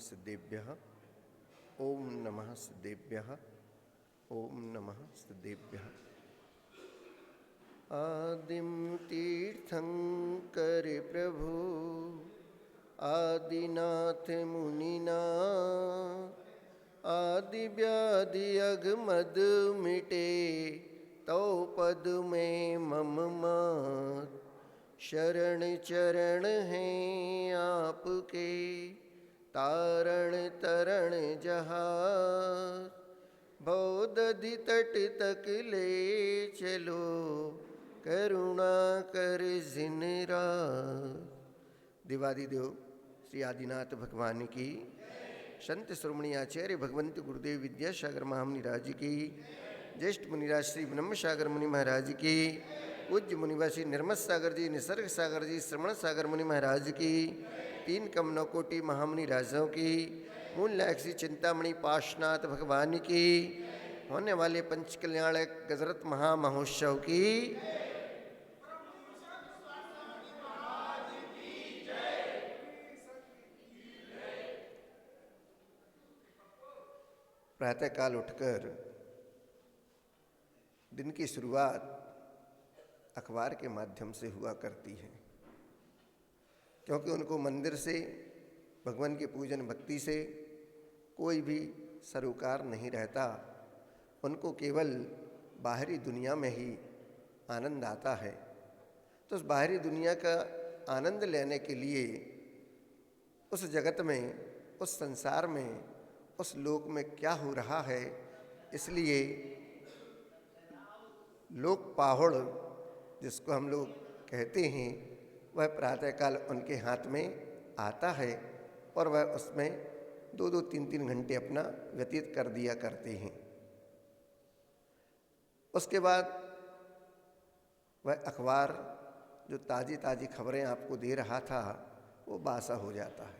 सिद्धेभ्यः। ओम नमः सिद्धेभ्यः। ओम नमः सिद्धेभ्यः। आदिम तीर्थंकर प्रभु आदिनाथ मुनिना आदि व्याधि अगमद मिटे तो पद में मम मात शरण चरण हैं आपके तारण तरण जहाज भवदधि तट तक ले चलो करुणा कर जिनरा। देवादिदेव श्री आदिनाथ भगवान की, संत श्रोमणी आचार्य भगवंत गुरुदेव विद्यासागर महामुनि राज की, ज्येष्ठ मुनिराज श्री ब्रह्म सागर मुनि महाराज की, पूज्य मुनिवासी निर्मत सागर जी, निसर्ग सागर जी, श्रवण सागर मुनि महाराज की, तीन कम नौ कोटि महामुनि राजों की, मूल नायक श्री चिंतामणि पाशनाथ भगवान की, होने वाले पंच कल्याणक गजरत महामहोत्सव की। प्रातःकाल उठकर दिन की शुरुआत अखबार के माध्यम से हुआ करती है, क्योंकि उनको मंदिर से भगवान के पूजन भक्ति से कोई भी सरोकार नहीं रहता। उनको केवल बाहरी दुनिया में ही आनंद आता है। तो उस बाहरी दुनिया का आनंद लेने के लिए उस जगत में, उस संसार में, उस लोक में क्या हो रहा है, इसलिए लोक पाहुड़ जिसको हम लोग कहते हैं, वह प्रातःकाल उनके हाथ में आता है और वह उसमें 2-2, 3-3 घंटे अपना व्यतीत कर दिया करते हैं। उसके बाद वह अखबार जो ताज़ी ताज़ी खबरें आपको दे रहा था वो बासा हो जाता है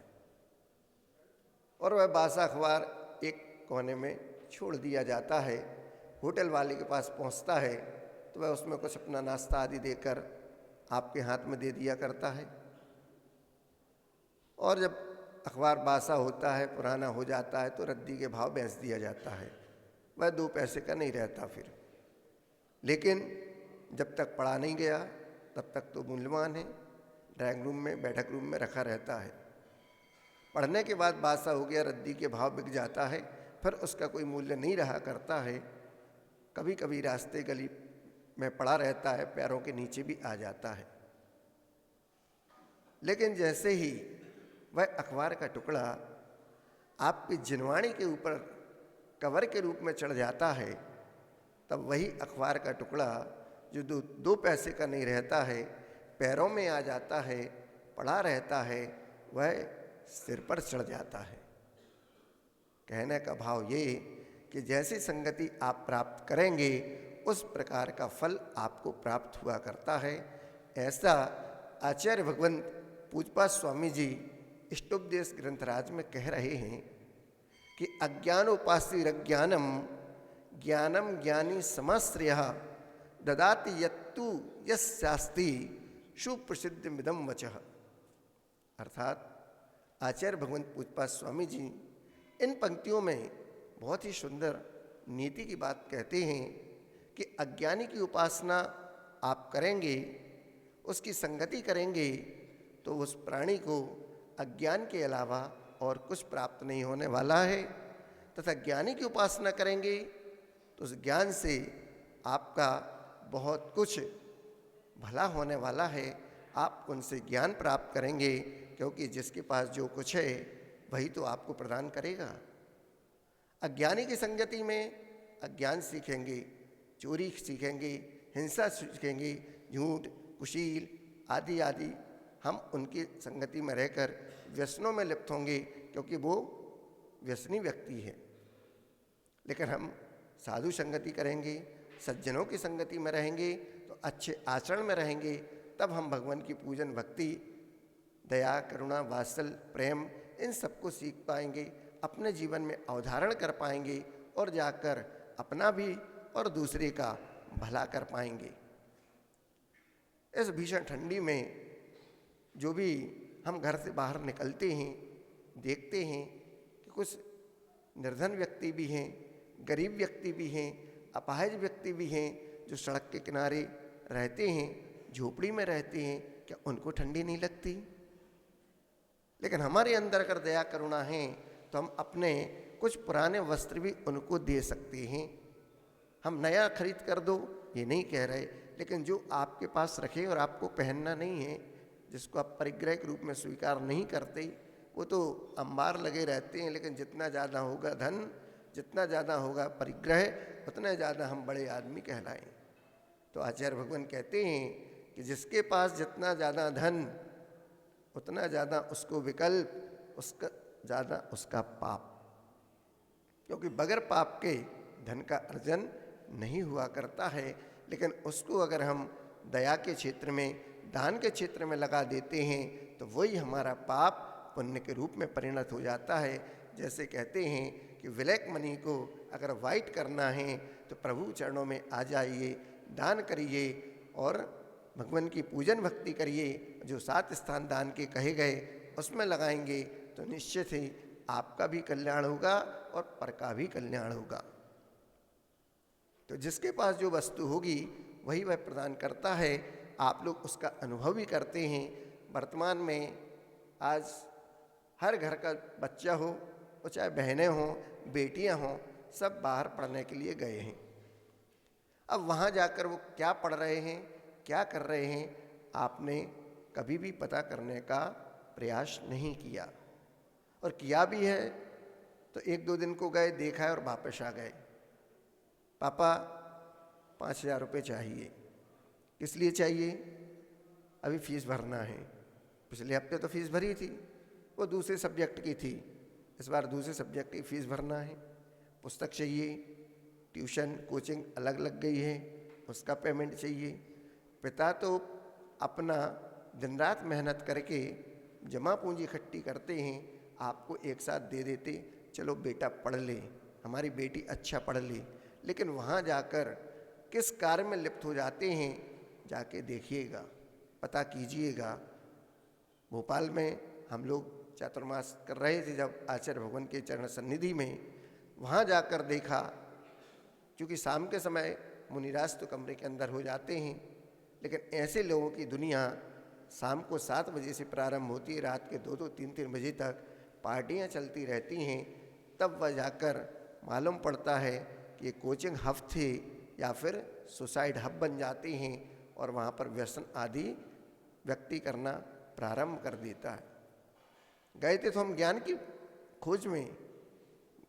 और वह बासा अखबार एक कोने में छोड़ दिया जाता है। होटल वाले के पास पहुंचता है तो वह उसमें कुछ अपना नाश्ता आदि देकर आपके हाथ में दे दिया करता है। और जब अखबार बासा होता है, पुराना हो जाता है, तो रद्दी के भाव बेच दिया जाता है। वह 2 पैसे का नहीं रहता फिर। लेकिन जब तक पढ़ा नहीं गया तब तक तो मूल्यवान है। ड्राइंग रूम में, बैठक रूम में रखा रहता है। पढ़ने के बाद बासा हो गया, रद्दी के भाव बिक जाता है, फिर उसका कोई मूल्य नहीं रहा करता है। कभी कभी रास्ते गली में पड़ा रहता है, पैरों के नीचे भी आ जाता है। लेकिन जैसे ही वह अखबार का टुकड़ा आपकी जिनवाणी के ऊपर कवर के रूप में चढ़ जाता है, तब वही अखबार का टुकड़ा जो 2 पैसे का नहीं रहता है, पैरों में आ जाता है, पड़ा रहता है, वह सिर पर चढ़ जाता है। कहने का भाव ये कि जैसी संगति आप प्राप्त करेंगे उस प्रकार का फल आपको प्राप्त हुआ करता है। ऐसा आचार्य भगवंत पूजपा स्वामी जी इष्टोपदेश ग्रंथराज में कह रहे हैं कि अज्ञानोपास्तिरज्ञानम ज्ञानम ज्ञानी समाश्रयः ददाति यत्तु यस्यास्ति सुप्रसिद्ध मिदम वचः। अर्थात आचार्य भगवंत पूजपा स्वामी जी इन पंक्तियों में बहुत ही सुंदर नीति की बात कहते हैं कि अज्ञानी की उपासना आप करेंगे, उसकी संगति करेंगे, तो उस प्राणी को अज्ञान के अलावा और कुछ प्राप्त नहीं होने वाला है। तथा ज्ञानी की उपासना करेंगे तो उस ज्ञान से आपका बहुत कुछ भला होने वाला है। आप उनसे ज्ञान प्राप्त करेंगे, क्योंकि जिसके पास जो कुछ है वही तो आपको प्रदान करेगा। अज्ञानी की संगति में अज्ञान सीखेंगे, चोरी सीखेंगे, हिंसा सीखेंगे, झूठ, कुशील आदि आदि। हम उनकी संगति में रहकर व्यसनों में लिप्त होंगे, क्योंकि वो व्यसनी व्यक्ति है। लेकिन हम साधु संगति करेंगे, सज्जनों की संगति में रहेंगे, तो अच्छे आचरण में रहेंगे, तब हम भगवान की पूजन भक्ति, दया, करुणा, वात्सल, प्रेम, इन सबको सीख पाएंगे, अपने जीवन में अवधारण कर पाएंगे और जाकर अपना भी और दूसरे का भला कर पाएंगे। इस भीषण ठंडी में जो भी हम घर से बाहर निकलते हैं, देखते हैं कुछ निर्धन व्यक्ति भी हैं, गरीब व्यक्ति भी हैं, अपाहिज व्यक्ति भी हैं, जो सड़क के किनारे रहते हैं, झोपड़ी में रहते हैं, क्या उनको ठंडी नहीं लगती? लेकिन हमारे अंदर अगर दया करुणा है तो हम अपने कुछ पुराने वस्त्र भी उनको दे सकते हैं। हम नया खरीद कर दो ये नहीं कह रहे, लेकिन जो आपके पास रखे और आपको पहनना नहीं है, जिसको आप परिग्रह के रूप में स्वीकार नहीं करते, वो तो अंबार लगे रहते हैं। लेकिन जितना ज़्यादा होगा धन, जितना ज़्यादा होगा परिग्रह, उतना ज़्यादा हम बड़े आदमी कहलाएं। तो आचार्य भगवान कहते हैं कि जिसके पास जितना ज़्यादा धन, उतना ज़्यादा उसको विकल्प, उसका ज़्यादा उसका पाप, क्योंकि बगैर पाप के धन का अर्जन नहीं हुआ करता है। लेकिन उसको अगर हम दया के क्षेत्र में, दान के क्षेत्र में लगा देते हैं तो वही हमारा पाप पुण्य के रूप में परिणत हो जाता है। जैसे कहते हैं कि ब्लैक मनी को अगर वाइट करना है तो प्रभु चरणों में आ जाइए, दान करिए और भगवान की पूजन भक्ति करिए। जो 7 स्थान दान के कहे गए उसमें लगाएंगे तो निश्चित ही आपका भी कल्याण होगा और पर का भी कल्याण होगा। तो जिसके पास जो वस्तु होगी वही वह प्रदान करता है। आप लोग उसका अनुभव भी करते हैं। वर्तमान में आज हर घर का बच्चा हो, वो चाहे बहनें हों, बेटियां हों, सब बाहर पढ़ने के लिए गए हैं। अब वहाँ जाकर वो क्या पढ़ रहे हैं, क्या कर रहे हैं, आपने कभी भी पता करने का प्रयास नहीं किया। और किया भी है तो 1-2 दिन को गए, देखा है और वापस आ गए। पापा 5,000 रुपये चाहिए। किस लिए चाहिए? अभी फीस भरना है। पिछले हफ्ते तो फीस भरी थी, वो दूसरे सब्जेक्ट की थी, इस बार दूसरे सब्जेक्ट की फीस भरना है। पुस्तक चाहिए, ट्यूशन कोचिंग अलग लग गई है, उसका पेमेंट चाहिए। पिता तो अपना दिन रात मेहनत करके जमा पूंजी इकट्ठी करते हैं, आपको एक साथ दे देते, चलो बेटा पढ़ ले, हमारी बेटी अच्छा पढ़ ले। लेकिन वहाँ जाकर किस कार्य में लिप्त हो जाते हैं, जाके देखिएगा, पता कीजिएगा। भोपाल में हम लोग चातुर्मास कर रहे थे जब आचार्य भगवान के चरण सन्निधि में, वहाँ जाकर देखा, क्योंकि शाम के समय मुनिराज तो कमरे के अंदर हो जाते हैं, लेकिन ऐसे लोगों की दुनिया शाम को 7 बजे से प्रारंभ होती है, रात के 2-2, 3-3 बजे तक पार्टियां चलती रहती हैं। तब वह जाकर मालूम पड़ता है कि ये कोचिंग हब थे या फिर सुसाइड हब बन जाते हैं और वहाँ पर व्यसन आदि व्यक्ति करना प्रारंभ कर देता है। गए थे तो हम ज्ञान की खोज में,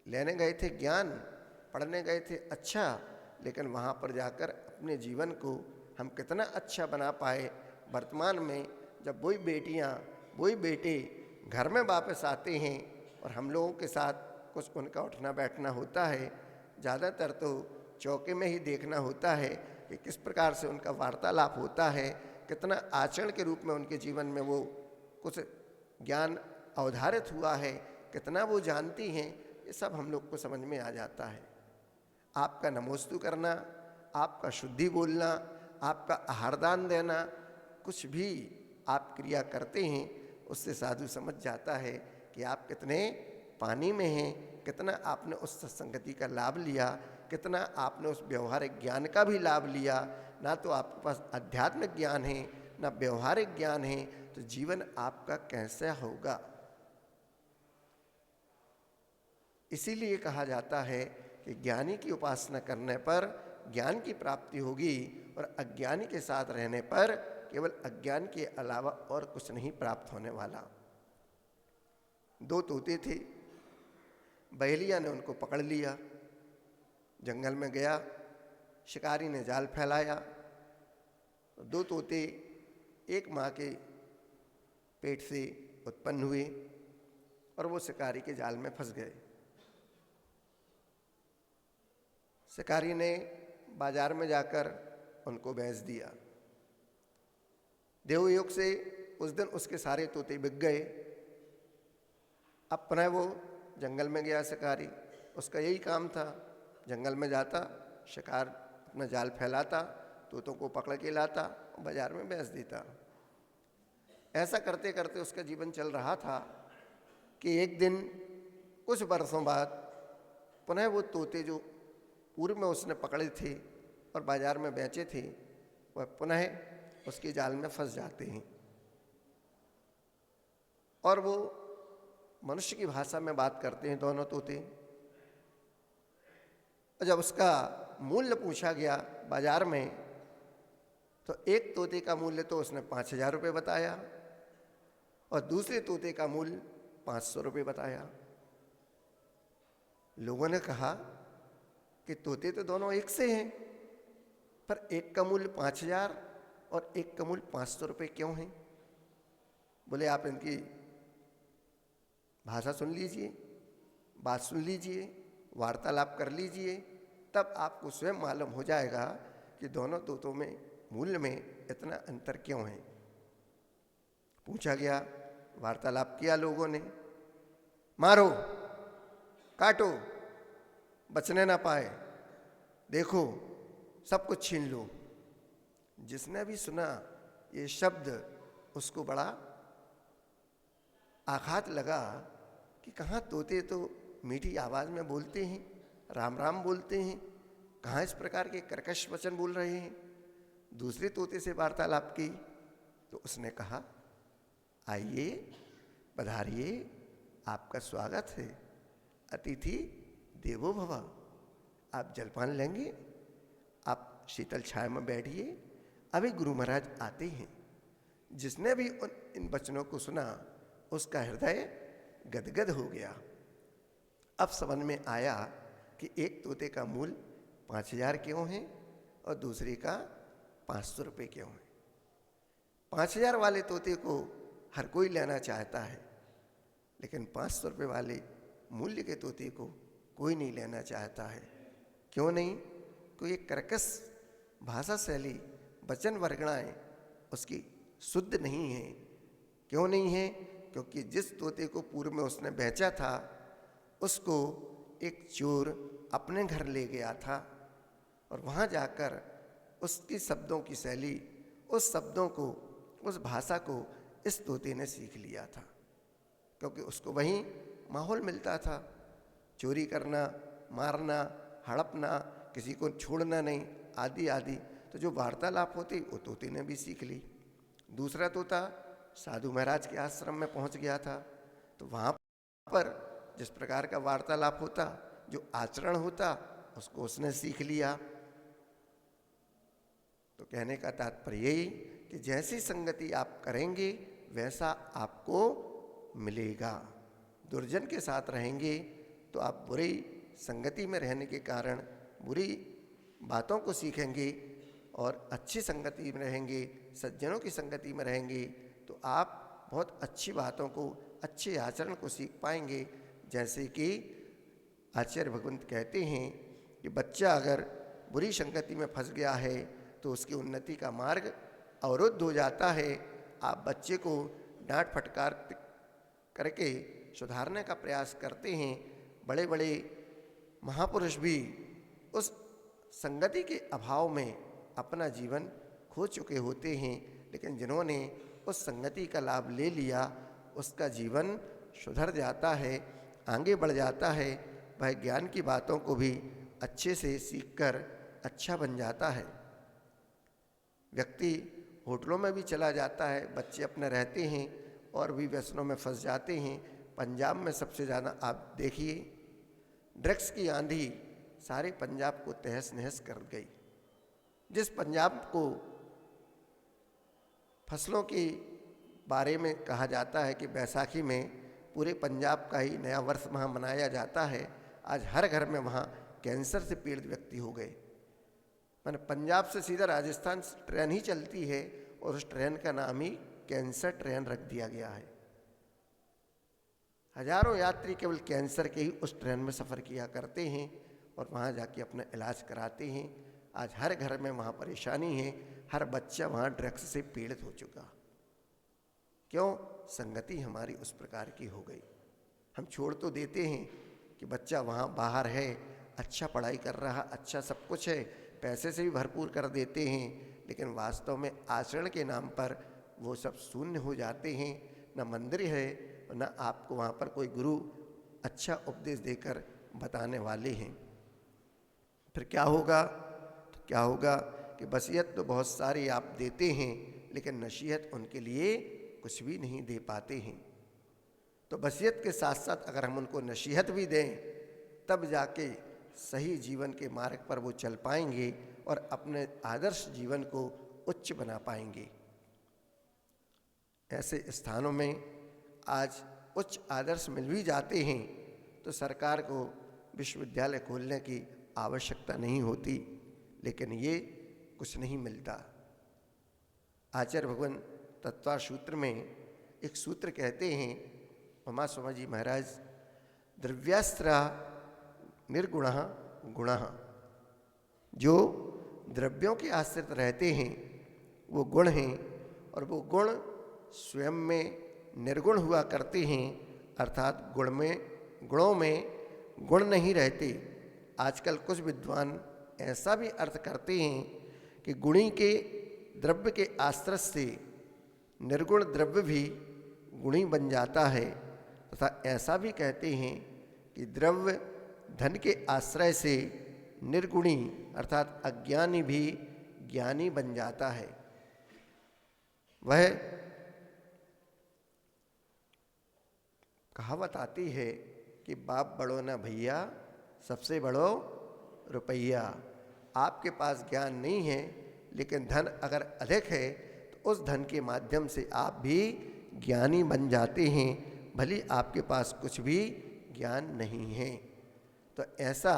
लेने गए थे ज्ञान, पढ़ने गए थे अच्छा, लेकिन वहाँ पर जाकर अपने जीवन को हम कितना अच्छा बना पाए। वर्तमान में जब वही बेटियाँ, वही बेटे घर में वापस आते हैं और हम लोगों के साथ कुछ उनका उठना बैठना होता है, ज़्यादातर तो चौके में ही देखना होता है कि किस प्रकार से उनका वार्तालाप होता है, कितना आचरण के रूप में उनके जीवन में वो कुछ ज्ञान अवधारित हुआ है, कितना वो जानती हैं, ये सब हम लोग को समझ में आ जाता है। आपका नमोस्तु करना, आपका शुद्धि बोलना, आपका आहारदान देना, कुछ भी आप क्रिया करते हैं, उससे साधु समझ जाता है कि आप कितने पानी में हैं, कितना आपने उस सत्संगति का लाभ लिया, कितना आपने उस व्यवहारिक ज्ञान का भी लाभ लिया। ना तो आपके पास आध्यात्मिक ज्ञान है, ना व्यवहारिक ज्ञान है, तो जीवन आपका कैसा होगा? इसीलिए कहा जाता है कि ज्ञानी की उपासना करने पर ज्ञान की प्राप्ति होगी और अज्ञानी के साथ रहने पर केवल अज्ञान के अलावा और कुछ नहीं प्राप्त होने वाला। 2 तोते थे, बहेलिया ने उनको पकड़ लिया, जंगल में गया, शिकारी ने जाल फैलाया, 2 तोते एक माँ के पेट से उत्पन्न हुए और वो शिकारी के जाल में फंस गए। शिकारी ने बाजार में जाकर उनको बेच दिया। देवयोग से उस दिन उसके सारे तोते बिक गए। अब पुनः वो जंगल में गया शिकारी, उसका यही काम था, जंगल में जाता, शिकार अपना जाल फैलाता, तोतों को पकड़ के लाता, बाजार में बेच देता। ऐसा करते करते उसका जीवन चल रहा था कि एक दिन कुछ वर्षों बाद पुनः वो तोते जो पूर्व में उसने पकड़े थे और बाजार में बेचे थे, वह पुनः उसके जाल में फंस जाते हैं और वो मनुष्य की भाषा में बात करते हैं दोनों तोते। और जब उसका मूल्य पूछा गया बाजार में, तो एक तोते का मूल्य तो उसने 5,000 रुपये बताया और दूसरे तोते का मूल्य 500 रुपये बताया। लोगों ने कहा कि तोते तो दोनों एक से हैं, पर एक का मूल्य 5,000 और एक का मूल्य 500 रुपये क्यों है? बोले आप इनकी भाषा सुन लीजिए, बात सुन लीजिए, वार्तालाप कर लीजिए, तब आपको स्वयं मालूम हो जाएगा कि दोनों तोतों में मूल्य में इतना अंतर क्यों है। पूछा गया, वार्तालाप किया लोगों ने, मारो, काटो, बचने ना पाए, देखो सब कुछ छीन लो। जिसने भी सुना ये शब्द, उसको बड़ा आघात लगा कि कहाँ तोते तो मीठी आवाज़ में बोलते हैं, राम राम बोलते हैं, कहाँ इस प्रकार के कर्कश वचन बोल रहे हैं। दूसरे तोते से वार्तालाप की तो उसने कहा, आइए, पधारिए, आपका स्वागत है, अतिथि देवो भव। आप जलपान लेंगे, आप शीतल छाया में बैठिए, अभी गुरु महाराज आते हैं। जिसने भी इन वचनों को सुना, उसका हृदय गदगद हो गया। अब समझ में आया कि एक तोते का मूल्य 5,000 क्यों है और दूसरे का 500 रुपये क्यों है। 5,000 वाले तोते को हर कोई लेना चाहता है, लेकिन 500 रुपये वाले मूल्य के तोते को कोई नहीं लेना चाहता है। क्यों नहीं? कोई एक कर्कश भाषा शैली, वचन वर्गणाएं उसकी शुद्ध नहीं है। क्यों नहीं है? क्योंकि जिस तोते को पूर्व में उसने बेचा था, उसको एक चोर अपने घर ले गया था और वहाँ जाकर उसकी शब्दों की शैली, उस शब्दों को, उस भाषा को इस तोते ने सीख लिया था, क्योंकि उसको वहीं माहौल मिलता था। चोरी करना, मारना, हड़पना, किसी को छोड़ना नहीं, आदि आदि। तो जो वार्तालाप होती वो तोते ने भी सीख ली। दूसरा तोता साधु महाराज के आश्रम में पहुंच गया था, तो वहाँ पर जिस प्रकार का वार्तालाप होता, जो आचरण होता, उसको उसने सीख लिया। तो कहने का तात्पर्य यही कि जैसी संगति आप करेंगे वैसा आपको मिलेगा। दुर्जन के साथ रहेंगे तो आप बुरी संगति में रहने के कारण बुरी बातों को सीखेंगे, और अच्छी संगति में रहेंगे, सज्जनों की संगति में रहेंगे तो आप बहुत अच्छी बातों को, अच्छे आचरण को सीख पाएंगे। जैसे कि आचार्य भगवंत कहते हैं कि बच्चा अगर बुरी संगति में फंस गया है तो उसकी उन्नति का मार्ग अवरुद्ध हो जाता है। आप बच्चे को डांट फटकार करके सुधारने का प्रयास करते हैं। बड़े बड़े महापुरुष भी उस संगति के अभाव में अपना जीवन खो चुके होते हैं, लेकिन जिन्होंने उस संगति का लाभ ले लिया, उसका जीवन सुधर जाता है, आगे बढ़ जाता है। वह ज्ञान की बातों को भी अच्छे से सीखकर अच्छा बन जाता है। व्यक्ति होटलों में भी चला जाता है, बच्चे अपने रहते हैं और भी व्यसनों में फंस जाते हैं। पंजाब में सबसे ज़्यादा आप देखिए, ड्रग्स की आंधी सारे पंजाब को तहस नहस कर गई। जिस पंजाब को फसलों के बारे में कहा जाता है कि बैसाखी में पूरे पंजाब का ही नया वर्ष वहाँ मनाया जाता है, आज हर घर में वहाँ कैंसर से पीड़ित व्यक्ति हो गए। मैंने पंजाब से सीधा राजस्थान ट्रेन ही चलती है और उस ट्रेन का नाम ही कैंसर ट्रेन रख दिया गया है। हजारों यात्री केवल कैंसर के ही उस ट्रेन में सफ़र किया करते हैं और वहाँ जाके अपना इलाज कराते हैं। आज हर घर में वहाँ परेशानी है, हर बच्चा वहाँ ड्रग्स से पीड़ित हो चुका। क्यों? संगति हमारी उस प्रकार की हो गई। हम छोड़ तो देते हैं कि बच्चा वहाँ बाहर है, अच्छा पढ़ाई कर रहा, अच्छा सब कुछ है, पैसे से भी भरपूर कर देते हैं, लेकिन वास्तव में आचरण के नाम पर वो सब शून्य हो जाते हैं। न मंदिर है, न आपको वहाँ पर कोई गुरु अच्छा उपदेश देकर बताने वाले हैं। फिर क्या होगा? तो क्या होगा कि वसीयत तो बहुत सारी आप देते हैं, लेकिन नसीहत उनके लिए कुछ भी नहीं दे पाते हैं। तो वसीयत के साथ साथ अगर हम उनको नसीहत भी दें, तब जाके सही जीवन के मार्ग पर वो चल पाएंगे और अपने आदर्श जीवन को उच्च बना पाएंगे। ऐसे स्थानों में आज उच्च आदर्श मिल भी जाते हैं तो सरकार को विश्वविद्यालय खोलने की आवश्यकता नहीं होती, लेकिन ये कुछ नहीं मिलता। आचार्य भगवान तत्वार सूत्र में एक सूत्र कहते हैं, उमा स्वामी जी महाराज, द्रव्यास्त्रा निर्गुणः गुणः। जो द्रव्यों के आश्रित रहते हैं वो गुण हैं, और वो गुण स्वयं में निर्गुण हुआ करते हैं, अर्थात गुणों में गुण नहीं रहते। आजकल कुछ विद्वान ऐसा भी अर्थ करते हैं कि गुणी के द्रव्य के आश्रय से निर्गुण द्रव्य भी गुणी बन जाता है, तथा ऐसा भी कहते हैं कि द्रव्य धन के आश्रय से निर्गुणी अर्थात अज्ञानी भी ज्ञानी बन जाता है। वह कहावत आती है कि बाप बड़ो ना भैया, सबसे बड़ो रुपया। आपके पास ज्ञान नहीं है, लेकिन धन अगर अधिक है तो उस धन के माध्यम से आप भी ज्ञानी बन जाते हैं, भले आपके पास कुछ भी ज्ञान नहीं है। तो ऐसा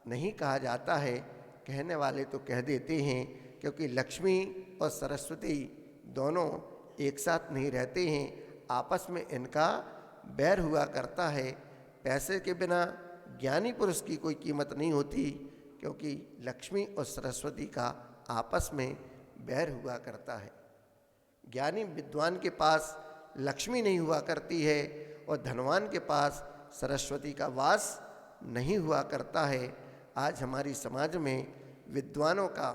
नहीं कहा जाता है, कहने वाले तो कह देते हैं, क्योंकि लक्ष्मी और सरस्वती दोनों एक साथ नहीं रहते हैं, आपस में इनका बैर हुआ करता है। पैसे के बिना ज्ञानी पुरुष की कोई कीमत नहीं होती, क्योंकि लक्ष्मी और सरस्वती का आपस में बैर हुआ करता है। ज्ञानी विद्वान के पास लक्ष्मी नहीं हुआ करती है और धनवान के पास सरस्वती का वास नहीं हुआ करता है। आज हमारी समाज में विद्वानों का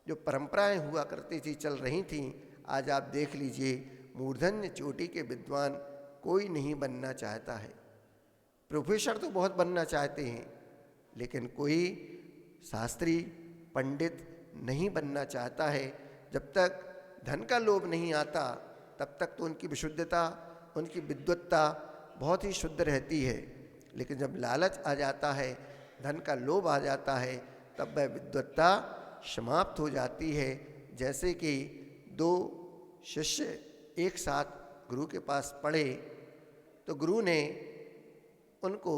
जो परंपराएं हुआ करती थी, चल रही थीं, आज आप देख लीजिए, मूर्धन्य चोटी के विद्वान कोई नहीं बनना चाहता है। प्रोफेसर तो बहुत बनना चाहते हैं, लेकिन कोई शास्त्री पंडित नहीं बनना चाहता है। जब तक धन का लोभ नहीं आता, तब तक तो उनकी विशुद्धता, उनकी विद्वत्ता बहुत ही शुद्ध रहती है। लेकिन जब लालच आ जाता है, धन का लोभ आ जाता है, तब वह विद्वत्ता समाप्त हो जाती है। जैसे कि दो शिष्य एक साथ गुरु के पास पढ़े, तो गुरु ने उनको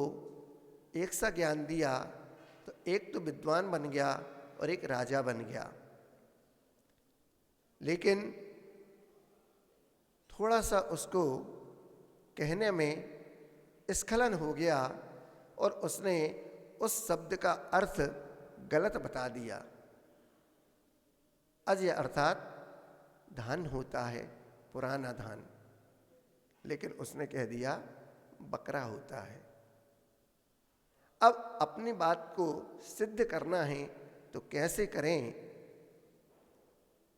एक सा ज्ञान दिया, तो एक तो विद्वान बन गया और एक राजा बन गया। लेकिन थोड़ा सा उसको कहने में स्खलन हो गया और उसने उस शब्द का अर्थ गलत बता दिया। अजय अर्थात धान होता है, पुराना धान, लेकिन उसने कह दिया बकरा होता है। अब अपनी बात को सिद्ध करना है तो कैसे करें?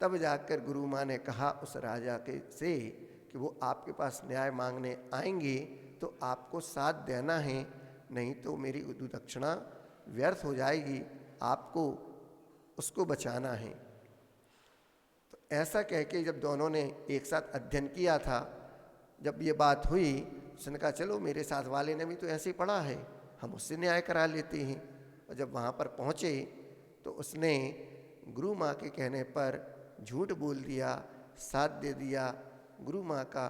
तब जाकर गुरु माँ ने कहा उस राजा के से कि वो आपके पास न्याय मांगने आएंगे तो आपको साथ देना है, नहीं तो मेरी दक्षिणा व्यर्थ हो जाएगी, आपको उसको बचाना है। तो ऐसा कह के जब दोनों ने एक साथ अध्ययन किया था, जब ये बात हुई, उसने कहा चलो मेरे साथ वाले ने भी तो ऐसे ही पढ़ा है, हम उससे न्याय करा लेते हैं। और जब वहाँ पर पहुँचे तो उसने गुरु माँ के कहने पर झूठ बोल दिया, साथ दे दिया गुरु माँ का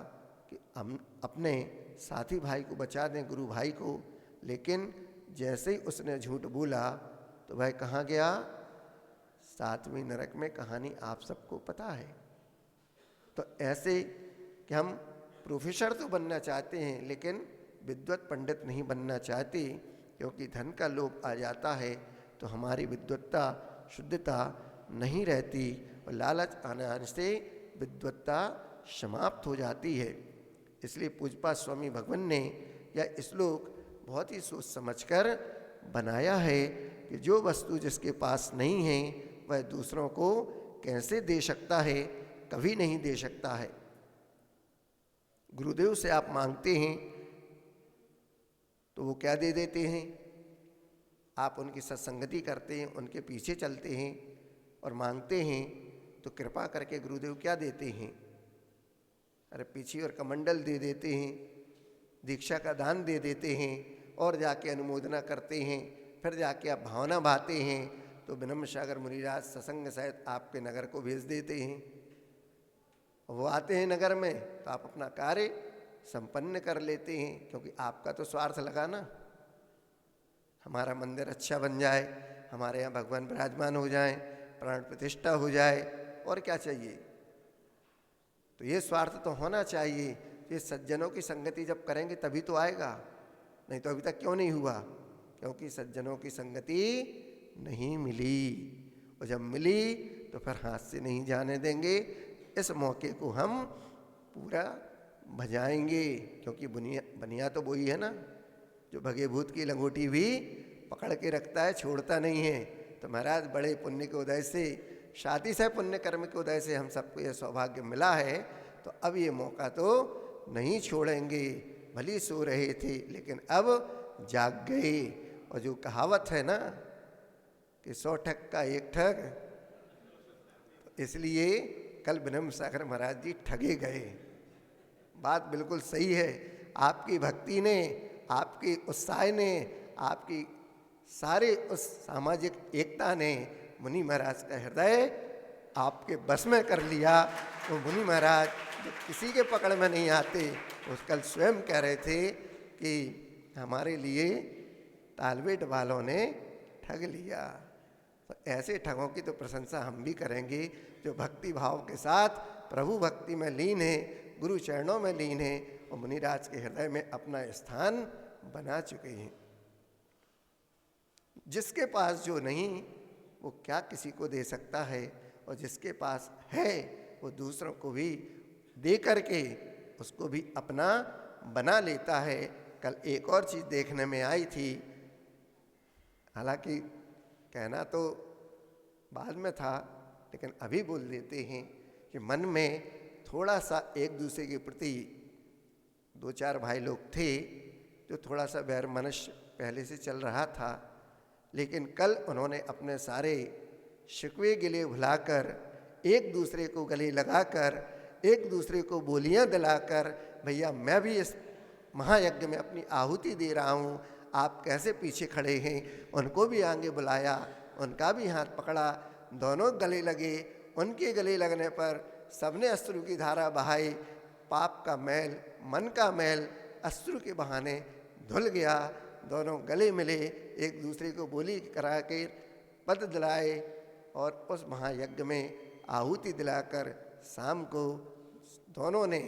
कि हम अपने साथी भाई को बचा दें, गुरु भाई को। लेकिन जैसे ही उसने झूठ बोला तो वह कहाँ गया? 7वीं नरक में। कहानी आप सबको पता है। तो ऐसे कि हम प्रोफेसर तो बनना चाहते हैं, लेकिन विद्वत पंडित नहीं बनना चाहते, क्योंकि धन का लोभ आ जाता है तो हमारी विद्वत्ता, शुद्धता नहीं रहती और लालच आने से विद्वत्ता समाप्त हो जाती है। इसलिए पूज्यपाद स्वामी भगवान ने यह श्लोक बहुत ही सोच समझकर बनाया है कि जो वस्तु जिसके पास नहीं है वह दूसरों को कैसे दे सकता है? कभी नहीं दे सकता है। गुरुदेव से आप मांगते हैं तो वो क्या दे देते हैं? आप उनकी सत्संगति करते हैं, उनके पीछे चलते हैं और मांगते हैं, तो कृपा करके गुरुदेव क्या देते हैं? अरे पीछे और कमंडल दे देते हैं, दीक्षा का दान दे देते हैं और जाके अनुमोदना करते हैं। फिर जाके आप भावना भाते हैं तो विनम्र सागर मुनिराज सत्संग सहित आपके नगर को भेज देते हैं। वो आते हैं नगर में तो आप अपना कार्य संपन्न कर लेते हैं, क्योंकि आपका तो स्वार्थ लगा ना, हमारा मंदिर अच्छा बन जाए, हमारे यहाँ भगवान विराजमान हो जाएं, प्राण प्रतिष्ठा हो जाए, और क्या चाहिए। तो ये स्वार्थ तो होना चाहिए। ये सज्जनों की संगति जब करेंगे तभी तो आएगा, नहीं तो अभी तक क्यों नहीं हुआ? क्योंकि सज्जनों की संगति नहीं मिली, और जब मिली तो फिर हाथ से नहीं जाने देंगे। इस मौके को हम पूरा भजाएंगे, क्योंकि बनिया तो वही है ना जो भगे भूत की लंगोटी भी पकड़ के रखता है, छोड़ता नहीं है। तो महाराज बड़े पुण्य के उदय से, शादी से पुण्य कर्म के उदय से हम सबको यह सौभाग्य मिला है, तो अब ये मौका तो नहीं छोड़ेंगे। भली सो रहे थे लेकिन अब जाग गए। और जो कहावत है ना कि 100 ठग का एक ठग, तो इसलिए कल विनम्र सागर महाराज जी ठगे गए। बात बिल्कुल सही है। आपकी भक्ति ने, आपकी उत्साह ने, आपकी सारे उस सामाजिक एकता ने मुनि महाराज का हृदय आपके बस में कर लिया। तो मुनि महाराज जो किसी के पकड़ में नहीं आते, उस कल स्वयं कह रहे थे कि हमारे लिए तालबेट वालों ने ठग लिया। तो ऐसे ठगों की तो प्रशंसा हम भी करेंगे जो भक्ति भाव के साथ प्रभु भक्ति में लीन है, गुरु चरणों में लीन है और मुनिराज के हृदय में अपना स्थान बना चुके हैं। जिसके पास जो नहीं वो क्या किसी को दे सकता है, और जिसके पास है वो दूसरों को भी दे करके उसको भी अपना बना लेता है। कल एक और चीज़ देखने में आई थी, हालांकि कहना तो बाद में था लेकिन अभी बोल देते हैं कि मन में थोड़ा सा एक दूसरे के प्रति 2-4 भाई लोग थे जो थोड़ा सा वैर मनुष्य पहले से चल रहा था, लेकिन कल उन्होंने अपने सारे शिकवे गिले भुलाकर एक दूसरे को गले लगाकर, एक दूसरे को बोलियां दिलाकर, भैया मैं भी इस महायज्ञ में अपनी आहुति दे रहा हूँ, आप कैसे पीछे खड़े हैं, उनको भी आगे बुलाया, उनका भी हाथ पकड़ा, दोनों गले लगे। उनके गले लगने पर सबने अश्रु की धारा बहाई। पाप का मैल, मन का मैल अश्रु के बहाने धुल गया। दोनों गले मिले, एक दूसरे को बोली करा के पद दिलाए और उस महायज्ञ में आहुति दिलाकर शाम को दोनों ने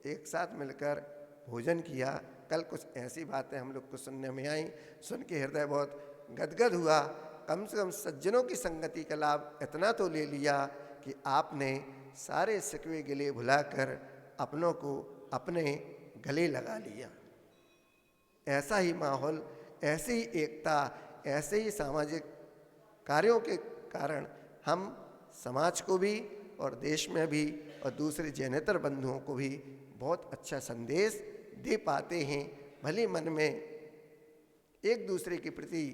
एक साथ मिलकर भोजन किया। कल कुछ ऐसी बातें हम लोग को सुनने में आई, सुन के हृदय बहुत गदगद हुआ। कम से कम सज्जनों की संगति का लाभ इतना तो ले लिया कि आपने सारे शिकवे गिले भुलाकर अपनों को अपने गले लगा लिया। ऐसा ही माहौल, ऐसी ही एकता, ऐसे ही सामाजिक कार्यों के कारण हम समाज को भी और देश में भी और दूसरे जैनेतर बंधुओं को भी बहुत अच्छा संदेश दे पाते हैं। भले मन में एक दूसरे के प्रति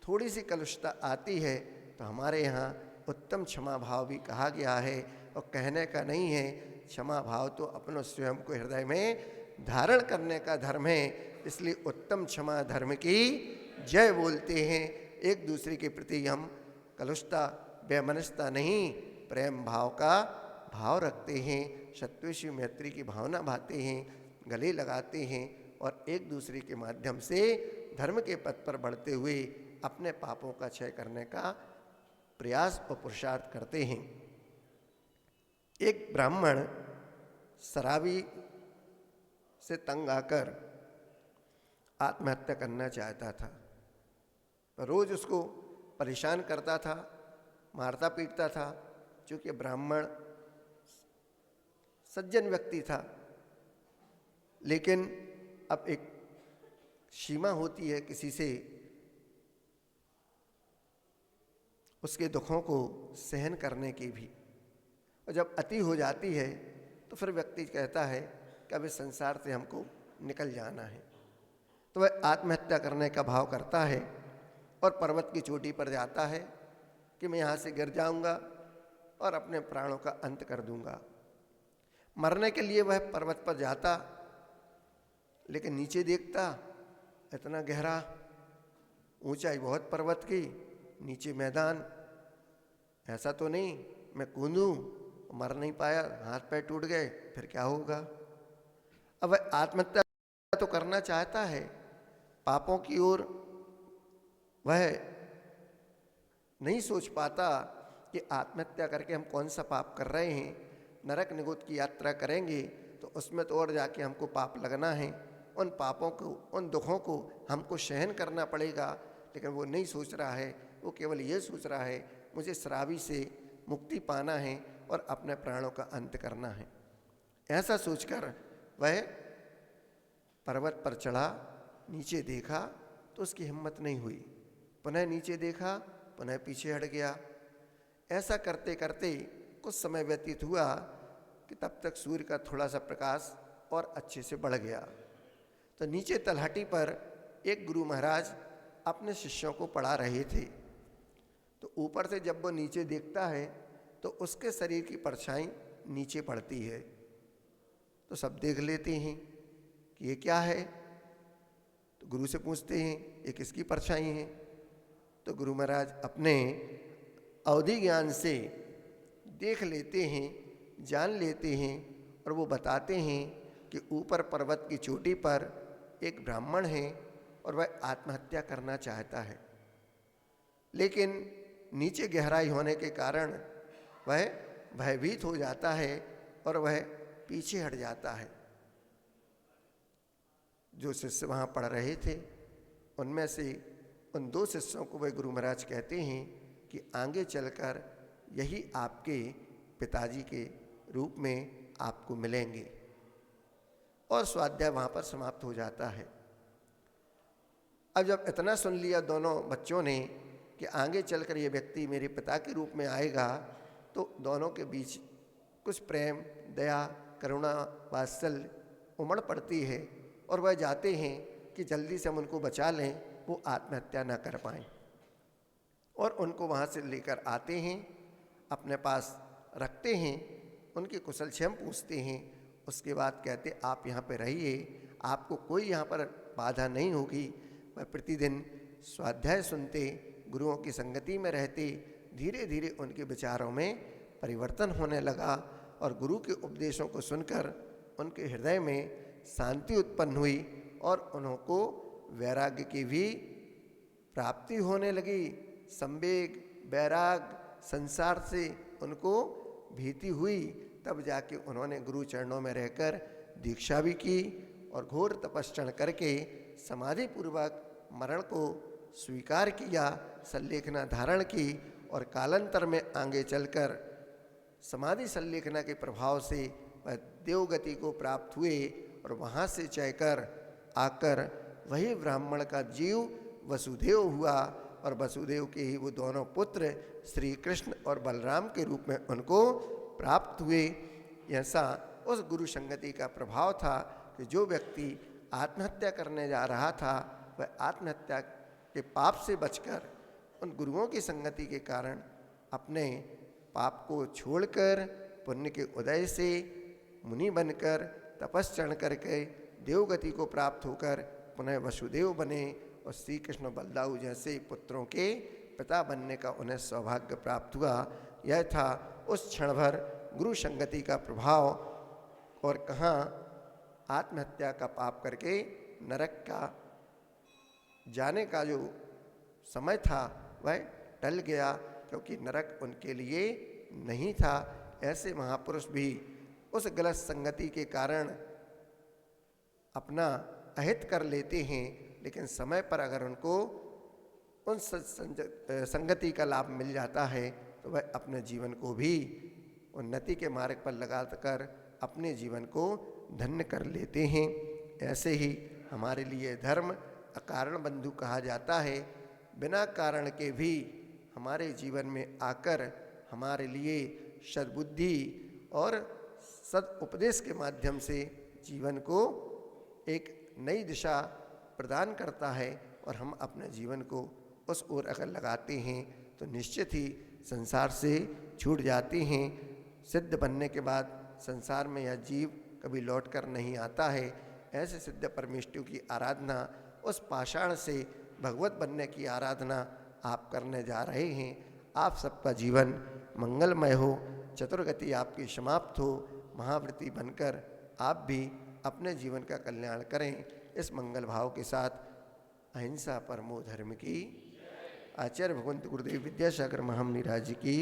थोड़ी सी कलुषता आती है तो हमारे यहाँ उत्तम क्षमा भाव भी कहा गया है, और कहने का नहीं है। क्षमा भाव तो अपनों स्वयं को हृदय में धारण करने का धर्म है, इसलिए उत्तम क्षमा धर्म की जय बोलते हैं। एक दूसरे के प्रति हम कलुषता, बेमनस्ता नहीं, प्रेम भाव का भाव रखते हैं, शत्रुषि मैत्री की भावना भाते हैं, गले लगाते हैं और एक दूसरे के माध्यम से धर्म के पथ पर बढ़ते हुए अपने पापों का क्षय करने का प्रयास और पुरुषार्थ करते हैं। एक ब्राह्मण शराबी से तंग आकर आत्महत्या करना चाहता था। रोज उसको परेशान करता था, मारता पीटता था। चूँकि ब्राह्मण सज्जन व्यक्ति था, लेकिन अब एक सीमा होती है किसी से उसके दुखों को सहन करने की भी, और जब अति हो जाती है तो फिर व्यक्ति कहता है कि अब इस संसार से हमको निकल जाना है। तो तो वह आत्महत्या करने का भाव करता है और पर्वत की चोटी पर जाता है कि मैं यहाँ से गिर जाऊंगा और अपने प्राणों का अंत कर दूंगा। मरने के लिए वह पर्वत पर जाता, लेकिन नीचे देखता इतना गहरा, ऊंचाई बहुत पर्वत की, नीचे मैदान, ऐसा तो नहीं मैं कूदूं, मर नहीं पाया, हाथ पैर टूट गए, फिर क्या होगा। अब वह आत्महत्या तो करना चाहता है, पापों की ओर वह नहीं सोच पाता कि आत्महत्या करके हम कौन सा पाप कर रहे हैं। नरक निगुत की यात्रा करेंगे तो उसमें तो और जाके हमको पाप लगना है, उन पापों को, उन दुखों को हमको सहन करना पड़ेगा। लेकिन वो नहीं सोच रहा है, वो केवल ये सोच रहा है मुझे श्रावी से मुक्ति पाना है और अपने प्राणों का अंत करना है। ऐसा सोचकर वह पर्वत पर चढ़ा, नीचे देखा तो उसकी हिम्मत नहीं हुई, पुनः नीचे देखा, पुनः पीछे हट गया। ऐसा करते करते कुछ समय व्यतीत हुआ कि तब तक सूर्य का थोड़ा सा प्रकाश और अच्छे से बढ़ गया। तो नीचे तलहटी पर एक गुरु महाराज अपने शिष्यों को पढ़ा रहे थे। तो ऊपर से जब वो नीचे देखता है तो उसके शरीर की परछाई नीचे पड़ती है। तो सब देख लेते हैं कि ये क्या है। तो गुरु से पूछते हैं ये किसकी परछाई है। तो गुरु महाराज अपने अवधि ज्ञान से देख लेते हैं, जान लेते हैं और वो बताते हैं कि ऊपर पर्वत की चोटी पर एक ब्राह्मण है और वह आत्महत्या करना चाहता है, लेकिन नीचे गहराई होने के कारण वह भयभीत हो जाता है और वह पीछे हट जाता है। जो शिष्य वहाँ पढ़ रहे थे उनमें से उन दो शिष्यों को वह गुरु महाराज कहते हैं कि आगे चलकर यही आपके पिताजी के रूप में आपको मिलेंगे। और स्वाध्याय वहाँ पर समाप्त हो जाता है। अब जब इतना सुन लिया दोनों बच्चों ने कि आगे चलकर ये व्यक्ति मेरे पिता के रूप में आएगा, तो दोनों के बीच कुछ प्रेम, दया, करुणा, वात्सल्य उमड़ पड़ती है और वह जाते हैं कि जल्दी से हम उनको बचा लें, वो आत्महत्या ना कर पाएँ। और उनको वहाँ से लेकर आते हैं, अपने पास रखते हैं, उनके कुशल क्षेम पूछते हैं। उसके बाद कहते आप यहाँ पे रहिए, आपको कोई यहाँ पर बाधा नहीं होगी। वह प्रतिदिन स्वाध्याय सुनते, गुरुओं की संगति में रहते, धीरे धीरे उनके विचारों में परिवर्तन होने लगा और गुरु के उपदेशों को सुनकर उनके हृदय में शांति उत्पन्न हुई और उनको वैराग्य की भी प्राप्ति होने लगी। संवेग, वैराग, संसार से उनको भीति हुई। तब जाके उन्होंने गुरु चरणों में रहकर दीक्षा भी की और घोर तपस्या करके समाधि पूर्वक मरण को स्वीकार किया, संलेखना धारण की और कालांतर में आगे चलकर समाधि संलेखना के प्रभाव से वह देवगति को प्राप्त हुए और वहाँ से चलकर आकर वही ब्राह्मण का जीव वसुदेव हुआ और वसुदेव के ही वो दोनों पुत्र श्री कृष्ण और बलराम के रूप में उनको प्राप्त हुए। ऐसा उस गुरु संगति का प्रभाव था कि जो व्यक्ति आत्महत्या करने जा रहा था वह आत्महत्या के पाप से बचकर उन गुरुओं की संगति के कारण अपने पाप को छोड़कर पुण्य के उदय से मुनि बनकर तपस्या करके देवगति को प्राप्त होकर पुनः वसुदेव बने और श्री कृष्ण बलदाऊ जैसे पुत्रों के पिता बनने का उन्हें सौभाग्य प्राप्त हुआ। यह था उस क्षण भर गुरु संगति का प्रभाव। और कहाँ आत्महत्या का पाप करके नरक का जाने का जो समय था वह टल गया, क्योंकि नरक उनके लिए नहीं था। ऐसे महापुरुष भी उस गलत संगति के कारण अपना अहित कर लेते हैं, लेकिन समय पर अगर उनको उन संगति का लाभ मिल जाता है तो वह अपने जीवन को भी उन्नति के मार्ग पर लगाकर अपने जीवन को धन्य कर लेते हैं। ऐसे ही हमारे लिए धर्म अकारण बंधु कहा जाता है। बिना कारण के भी हमारे जीवन में आकर हमारे लिए सद्बुद्धि और सद उपदेश के माध्यम से जीवन को एक नई दिशा प्रदान करता है और हम अपने जीवन को उस ओर अगर लगाते हैं तो निश्चित ही संसार से छूट जाते हैं। सिद्ध बनने के बाद संसार में यह जीव कभी लौट कर नहीं आता है। ऐसे सिद्ध परमेष्टि की आराधना, उस पाषाण से भगवत बनने की आराधना आप करने जा रहे हैं। आप सबका जीवन मंगलमय हो, चतुर्गति आपकी समाप्त हो, महाव्रती बनकर आप भी अपने जीवन का कल्याण करें। इस मंगल भाव के साथ अहिंसा परमो धर्म की, आचार्य भगवंत गुरुदेव विद्यासागर महामुनि राज की